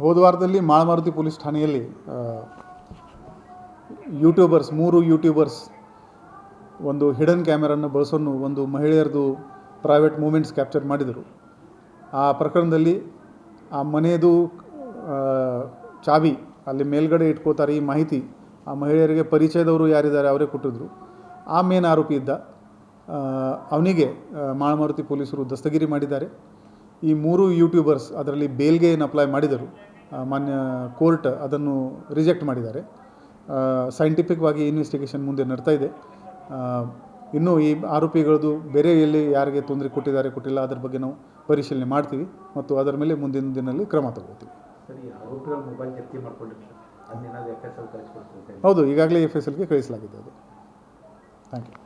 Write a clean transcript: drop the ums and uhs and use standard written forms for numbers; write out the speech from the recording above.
ಹೋದ ವಾರದಲ್ಲಿ ಮಾಳಮಾರುತಿ ಪೊಲೀಸ್ ಠಾಣೆಯಲ್ಲಿ ಯೂಟ್ಯೂಬರ್ಸ್ 3 ಯೂಟ್ಯೂಬರ್ಸ್ ಒಂದು ಹಿಡನ್ ಕ್ಯಾಮೆರನ್ನು ಬಳಸೋನು ಒಂದು ಮಹಿಳೆಯರದು ಪ್ರೈವೇಟ್ ಮೂಮೆಂಟ್ಸ್ ಕ್ಯಾಪ್ಚರ್ ಮಾಡಿದರು. ಆ ಪ್ರಕರಣದಲ್ಲಿ ಆ ಮನೆಯದು ಚಾವಿ ಅಲ್ಲಿ ಮೇಲ್ಗಡೆ ಇಟ್ಕೋತಾರೆ ಈ ಮಾಹಿತಿ ಆ ಮಹಿಳೆಯರಿಗೆ ಪರಿಚಯದವರು ಯಾರಿದ್ದಾರೆ ಅವರೇ ಕೊಟ್ಟಿದ್ರು. ಆ ಮೇನ್ ಆರೋಪಿ ಇದ್ದ ಅವನಿಗೆ ಮಾಳಮಾರುತಿ ಪೊಲೀಸರು ದಸ್ತಗಿರಿ ಮಾಡಿದ್ದಾರೆ. ಈ 3 ಯೂಟ್ಯೂಬರ್ಸ್ ಅದರಲ್ಲಿ ಬೇಲ್ಗೆ ಏನು ಅಪ್ಲೈ ಮಾಡಿದರು, ಮಾನ್ಯ ಕೋರ್ಟ್ ಅದನ್ನು ರಿಜೆಕ್ಟ್ ಮಾಡಿದ್ದಾರೆ. ಸೈಂಟಿಫಿಕ್ವಾಗಿ ಇನ್ವೆಸ್ಟಿಗೇಷನ್ ಮುಂದೆ ನಡ್ತಾ ಇದೆ. ಇನ್ನೂ ಈ ಆರೋಪಿಗಳದ್ದು ಬೇರೆ ಎಲ್ಲಿ ಯಾರಿಗೆ ತೊಂದರೆ ಕೊಟ್ಟಿಲ್ಲ ಅದ್ರ ಬಗ್ಗೆ ನಾವು ಪರಿಶೀಲನೆ ಮಾಡ್ತೀವಿ ಮತ್ತು ಅದರ ಮೇಲೆ ಮುಂದಿನ ದಿನದಲ್ಲಿ ಕ್ರಮ ತಗೊಳ್ತೀವಿ. ಹೌದು, ಈಗಾಗಲೇ FSLಗೆ ಕಳಿಸಲಾಗಿದೆ ಅದು. Thank you.